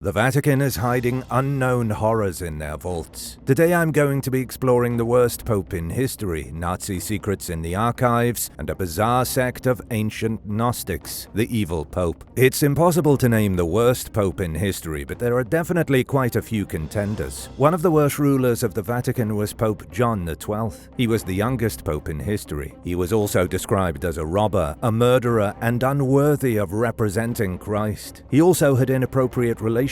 The Vatican is hiding unknown horrors in their vaults. Today I'm going to be exploring the worst pope in history, Nazi secrets in the archives, and a bizarre sect of ancient Gnostics, the evil pope. It's impossible to name the worst pope in history, but there are definitely quite a few contenders. One of the worst rulers of the Vatican was Pope John XII. He was the youngest pope in history. He was also described as a robber, a murderer, and unworthy of representing Christ. He also had inappropriate relationships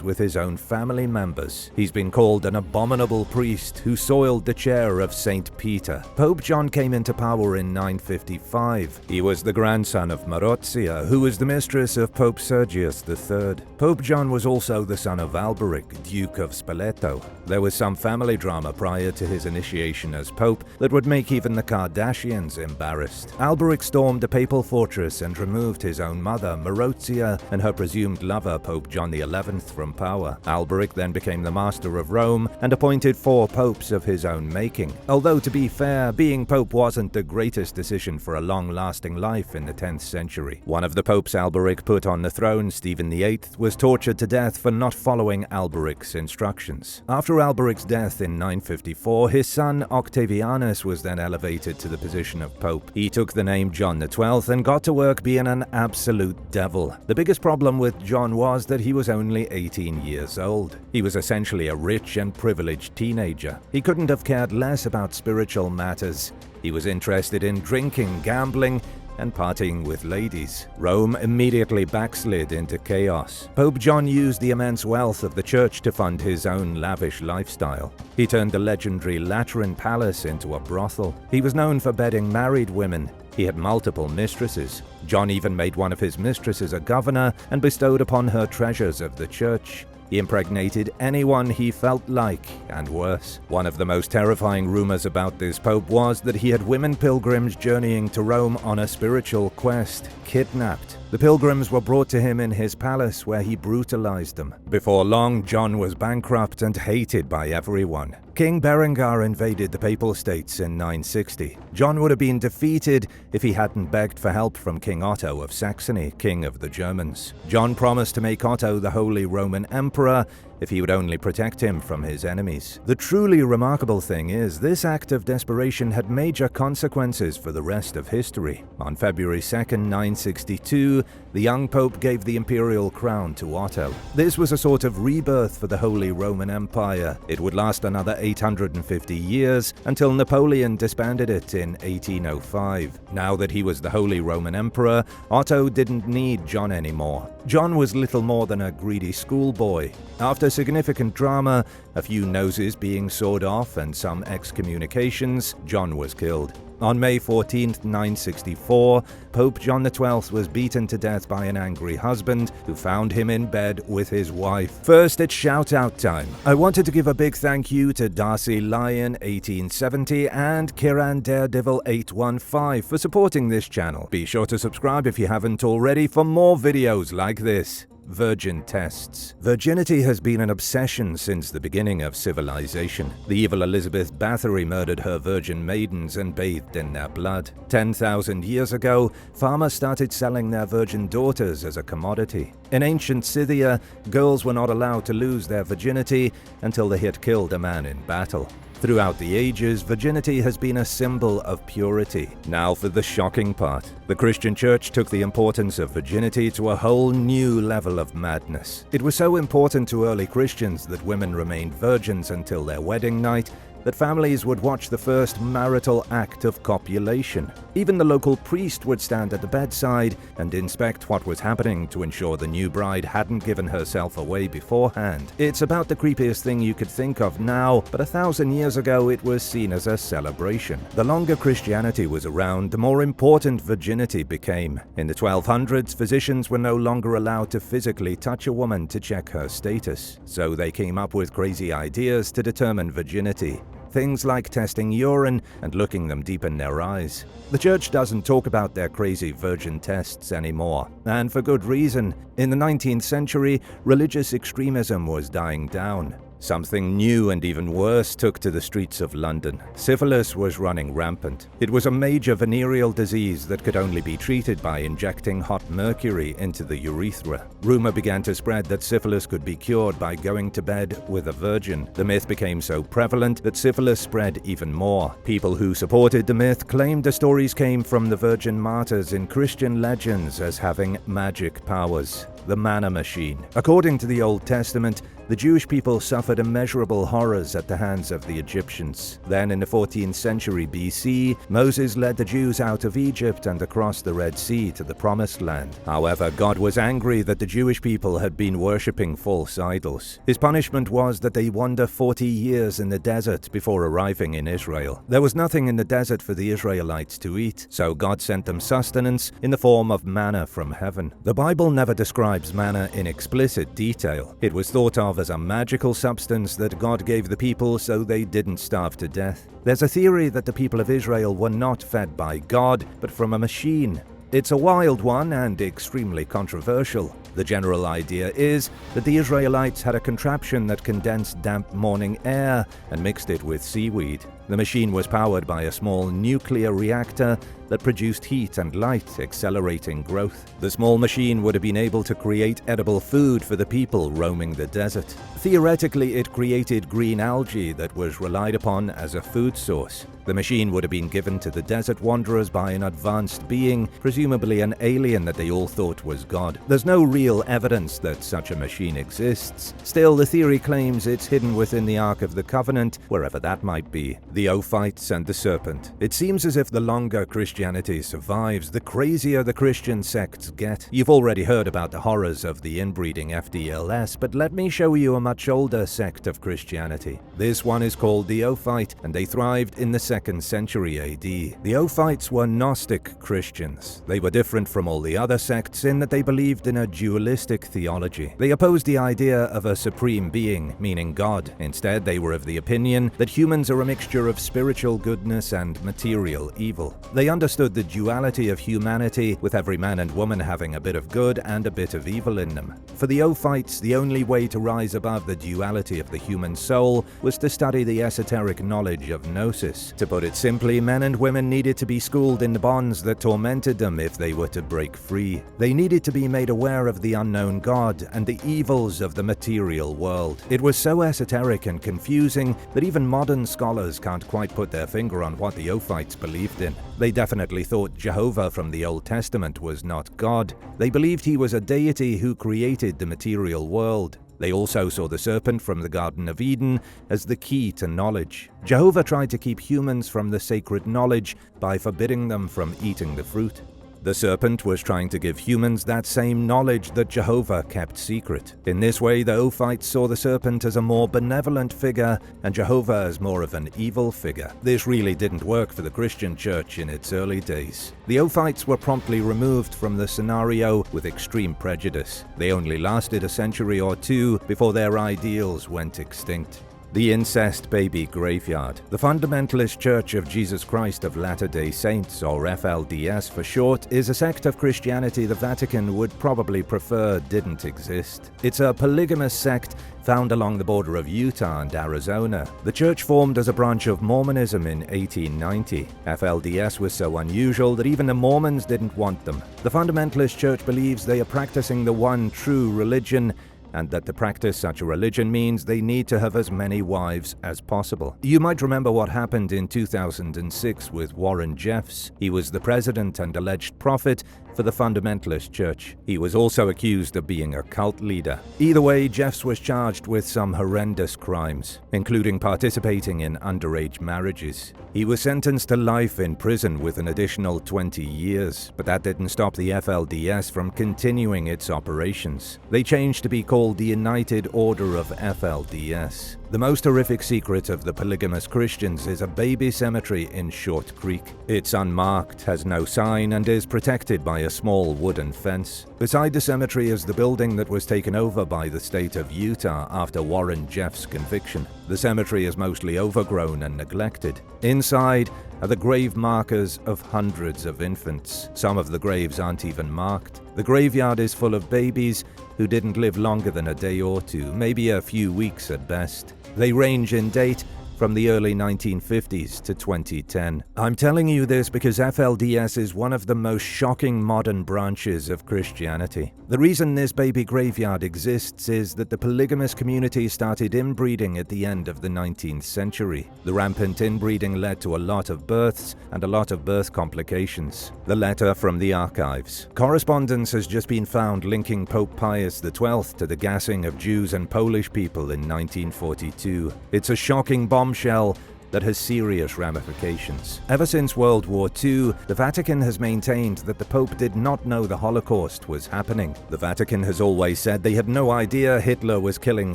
with his own family members. He's been called an abominable priest who soiled the chair of Saint Peter. Pope John came into power in 955. He was the grandson of Marozia, who was the mistress of Pope Sergius III. Pope John was also the son of Alberic, Duke of Spoleto. There was some family drama prior to his initiation as pope that would make even the Kardashians embarrassed. Alberic stormed a papal fortress and removed his own mother, Marozia, and her presumed lover, Pope John XI, from power. Alberic then became the master of Rome and appointed 4 popes of his own making. Although, to be fair, being pope wasn't the greatest decision for a long-lasting life in the 10th century. One of the popes Alberic put on the throne, Stephen VIII, was tortured to death for not following Alberic's instructions. After Alberic's death in 954, his son Octavianus was then elevated to the position of pope. He took the name John XII and got to work being an absolute devil. The biggest problem with John was that he was only 18 years old. He was essentially a rich and privileged teenager. He couldn't have cared less about spiritual matters. He was interested in drinking, gambling, and partying with ladies. Rome immediately backslid into chaos. Pope John used the immense wealth of the church to fund his own lavish lifestyle. He turned the legendary Lateran Palace into a brothel. He was known for bedding married women. He had multiple mistresses. John even made one of his mistresses a governor and bestowed upon her treasures of the church. He impregnated anyone he felt like, and worse. One of the most terrifying rumors about this pope was that he had women pilgrims journeying to Rome on a spiritual quest, kidnapped. The pilgrims were brought to him in his palace, where he brutalized them. Before long, John was bankrupt and hated by everyone. King Berengar invaded the Papal States in 960. John would have been defeated if he hadn't begged for help from King Otto of Saxony, king of the Germans. John promised to make Otto the Holy Roman Emperor if he would only protect him from his enemies. The truly remarkable thing is, this act of desperation had major consequences for the rest of history. On February 2nd, 962, the young pope gave the imperial crown to Otto. This was a sort of rebirth for the Holy Roman Empire. It would last another 850 years until Napoleon disbanded it in 1805. Now that he was the Holy Roman Emperor, Otto didn't need John anymore. John was little more than a greedy schoolboy. After significant drama, a few noses being sawed off and some excommunications, John was killed. On May 14, 964, Pope John XII was beaten to death by an angry husband who found him in bed with his wife. First, it's shout-out time. I wanted to give a big thank you to Darcy Lion 1870 and Kiran Daredevil 815 for supporting this channel. Be sure to subscribe if you haven't already for more videos like this. Virgin tests. Virginity has been an obsession since the beginning of civilization. The evil Elizabeth Bathory murdered her virgin maidens and bathed in their blood. 10,000 years ago, farmers started selling their virgin daughters as a commodity. In ancient Scythia, girls were not allowed to lose their virginity until they had killed a man in battle. Throughout the ages, virginity has been a symbol of purity. Now for the shocking part. The Christian Church took the importance of virginity to a whole new level of madness. It was so important to early Christians that women remained virgins until their wedding night that families would watch the first marital act of copulation. Even the local priest would stand at the bedside and inspect what was happening to ensure the new bride hadn't given herself away beforehand. It's about the creepiest thing you could think of now, but 1,000 years ago it was seen as a celebration. The longer Christianity was around, the more important virginity became. In the 1200s, physicians were no longer allowed to physically touch a woman to check her status, so they came up with crazy ideas to determine virginity. Things like testing urine and looking them deep in their eyes. The church doesn't talk about their crazy virgin tests anymore, and for good reason. In the 19th century, religious extremism was dying down. Something new and even worse took to the streets of London. Syphilis was running rampant. It was a major venereal disease that could only be treated by injecting hot mercury into the urethra. Rumor began to spread that syphilis could be cured by going to bed with a virgin. The myth became so prevalent that syphilis spread even more. People who supported the myth claimed the stories came from the virgin martyrs in Christian legends as having magic powers. The manna machine. According to the Old Testament, the Jewish people suffered immeasurable horrors at the hands of the Egyptians. Then in the 14th century BC, Moses led the Jews out of Egypt and across the Red Sea to the Promised Land. However, God was angry that the Jewish people had been worshipping false idols. His punishment was that they wander 40 years in the desert before arriving in Israel. There was nothing in the desert for the Israelites to eat, so God sent them sustenance in the form of manna from heaven. The Bible never describes manna in explicit detail. It was thought of as a magical substance that God gave the people so they didn't starve to death. There's a theory that the people of Israel were not fed by God, but from a machine. It's a wild one and extremely controversial. The general idea is that the Israelites had a contraption that condensed damp morning air and mixed it with seaweed. The machine was powered by a small nuclear reactor that produced heat and light, accelerating growth. The small machine would have been able to create edible food for the people roaming the desert. Theoretically, it created green algae that was relied upon as a food source. The machine would have been given to the desert wanderers by an advanced being, presumably an alien that they all thought was God. There's no real evidence that such a machine exists. Still, the theory claims it's hidden within the Ark of the Covenant, wherever that might be. Theophites and the Serpent. It seems as if the longer Christianity survives, the crazier the Christian sects get. You've already heard about the horrors of the inbreeding FLDS, but let me show you a much older sect of Christianity. This one is called Theophite, and they thrived in the 2nd century AD. Theophites were Gnostic Christians. They were different from all the other sects in that they believed in a dualistic theology. They opposed the idea of a supreme being, meaning God. Instead, they were of the opinion that humans are a mixture of spiritual goodness and material evil. They understood the duality of humanity, with every man and woman having a bit of good and a bit of evil in them. For the Theophites, the only way to rise above the duality of the human soul was to study the esoteric knowledge of gnosis. To put it simply, men and women needed to be schooled in the bonds that tormented them if they were to break free. They needed to be made aware of the unknown God and the evils of the material world. It was so esoteric and confusing that even modern scholars can't quite put their finger on what the Theophites believed in. They definitely thought Jehovah from the Old Testament was not God. They believed he was a deity who created the material world. They also saw the serpent from the Garden of Eden as the key to knowledge. Jehovah tried to keep humans from the sacred knowledge by forbidding them from eating the fruit. The serpent was trying to give humans that same knowledge that Jehovah kept secret. In this way, the Theophites saw the serpent as a more benevolent figure and Jehovah as more of an evil figure. This really didn't work for the Christian church in its early days. The Theophites were promptly removed from the scenario with extreme prejudice. They only lasted a century or two before their ideals went extinct. The Incest Baby Graveyard. The Fundamentalist Church of Jesus Christ of Latter-day Saints, or FLDS for short, is a sect of Christianity the Vatican would probably prefer didn't exist. It's a polygamous sect found along the border of Utah and Arizona. The church formed as a branch of Mormonism in 1890. FLDS was so unusual that even the Mormons didn't want them. The Fundamentalist Church believes they are practicing the one true religion, and that to practice such a religion means they need to have as many wives as possible. You might remember what happened in 2006 with Warren Jeffs. He was the president and alleged prophet for the Fundamentalist Church. He was also accused of being a cult leader. Either way, Jeffs was charged with some horrendous crimes, including participating in underage marriages. He was sentenced to life in prison with an additional 20 years, but that didn't stop the FLDS from continuing its operations. They changed to be called the United Order of FLDS. The most horrific secret of the polygamous Christians is a baby cemetery in Short Creek. It's unmarked, has no sign, and is protected by a small wooden fence. Beside the cemetery is the building that was taken over by the state of Utah after Warren Jeffs' conviction. The cemetery is mostly overgrown and neglected. Inside, are the grave markers of hundreds of infants. Some of the graves aren't even marked. The graveyard is full of babies who didn't live longer than a day or two, maybe a few weeks at best. They range in date from the early 1950s to 2010. I'm telling you this because FLDS is one of the most shocking modern branches of Christianity. The reason this baby graveyard exists is that the polygamous community started inbreeding at the end of the 19th century. The rampant inbreeding led to a lot of births and a lot of birth complications. The letter from the archives. Correspondence has just been found linking Pope Pius XII to the gassing of Jews and Polish people in 1942. It's a shocking bombshell that has serious ramifications. Ever since World War II, the Vatican has maintained that the Pope did not know the Holocaust was happening. The Vatican has always said they had no idea Hitler was killing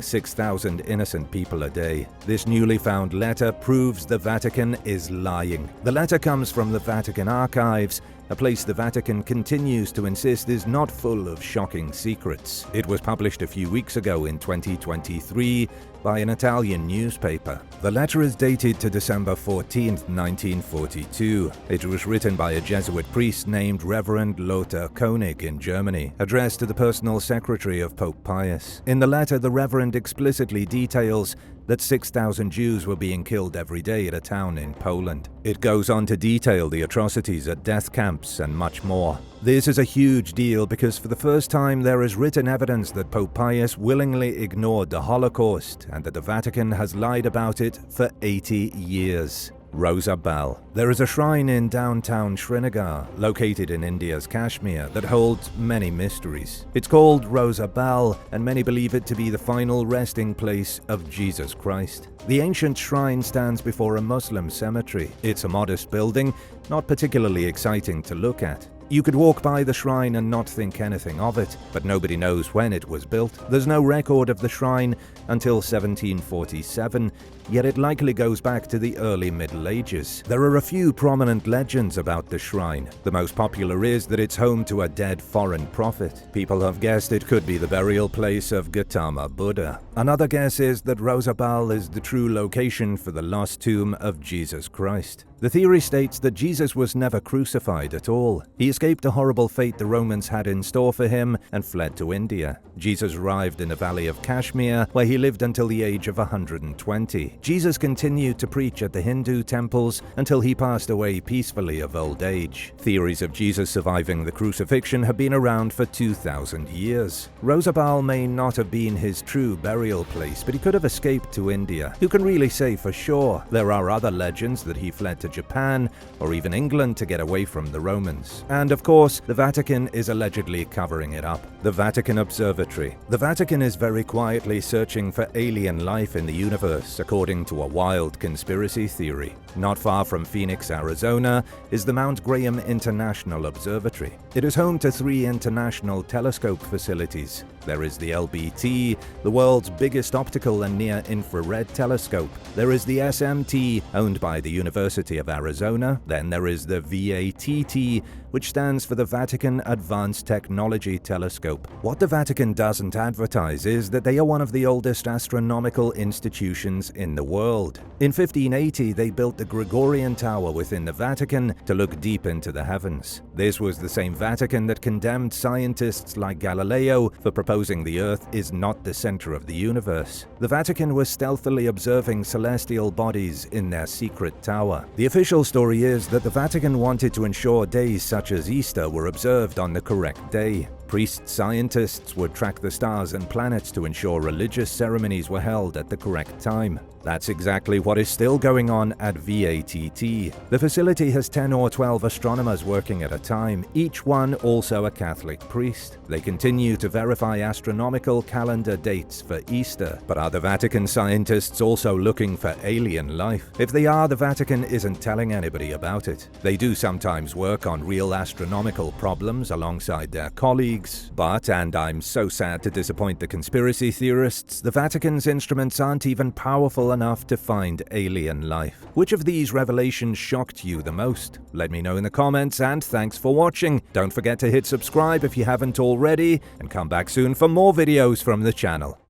6,000 innocent people a day. This newly found letter proves the Vatican is lying. The letter comes from the Vatican archives, a place the Vatican continues to insist is not full of shocking secrets. It was published a few weeks ago in 2023 by an Italian newspaper. The letter is dated to December 14, 1942. It was written by a Jesuit priest named Reverend Lothar Koenig in Germany, addressed to the personal secretary of Pope Pius. In the letter, the Reverend explicitly details that 6,000 Jews were being killed every day at a town in Poland. It goes on to detail the atrocities at death camps and much more. This is a huge deal because for the first time there is written evidence that Pope Pius willingly ignored the Holocaust and that the Vatican has lied about it for 80 years. Rosabal. There is a shrine in downtown Srinagar, located in India's Kashmir, that holds many mysteries. It's called Rosabal, and many believe it to be the final resting place of Jesus Christ. The ancient shrine stands before a Muslim cemetery. It's a modest building, not particularly exciting to look at. You could walk by the shrine and not think anything of it, but nobody knows when it was built. There's no record of the shrine until 1747, yet it likely goes back to the early Middle Ages. There are a few prominent legends about the shrine. The most popular is that it's home to a dead foreign prophet. People have guessed it could be the burial place of Gautama Buddha. Another guess is that Rosabal is the true location for the lost tomb of Jesus Christ. The theory states that Jesus was never crucified at all. He escaped a horrible fate the Romans had in store for him and fled to India. Jesus arrived in the valley of Kashmir, where he lived until the age of 120. Jesus continued to preach at the Hindu temples until he passed away peacefully of old age. Theories of Jesus surviving the crucifixion have been around for 2,000 years. Rosabal may not have been his true burial place, but he could have escaped to India. Who can really say for sure? There are other legends that he fled to Japan or even England to get away from the Romans. And of course, the Vatican is allegedly covering it up. The Vatican Observatory. The Vatican is very quietly searching for alien life in the universe, according to a wild conspiracy theory. Not far from Phoenix, Arizona, is the Mount Graham International Observatory. It is home to 3 international telescope facilities. There is the LBT, the world's biggest optical and near-infrared telescope. There is the SMT, owned by the University of Arizona. Then there is the VATT, which stands for the Vatican Advanced Technology Telescope. What the Vatican doesn't advertise is that they are one of the oldest astronomical institutions in the world. In 1580, they built the Gregorian Tower within the Vatican to look deep into the heavens. This was the same Vatican that condemned scientists like Galileo for proposing the Earth is not the center of the universe. The Vatican was stealthily observing celestial bodies in their secret tower. The official story is that the Vatican wanted to ensure days such as Easter were observed on the correct day. Priest scientists would track the stars and planets to ensure religious ceremonies were held at the correct time. That's exactly what is still going on at VATT. The facility has 10 or 12 astronomers working at a time, each one also a Catholic priest. They continue to verify astronomical calendar dates for Easter. But are the Vatican scientists also looking for alien life? If they are, the Vatican isn't telling anybody about it. They do sometimes work on real astronomical problems alongside their colleagues, but, and I'm so sad to disappoint the conspiracy theorists, the Vatican's instruments aren't even powerful enough to find alien life. Which of these revelations shocked you the most? Let me know in the comments, and thanks for watching. Don't forget to hit subscribe if you haven't already, and come back soon for more videos from the channel.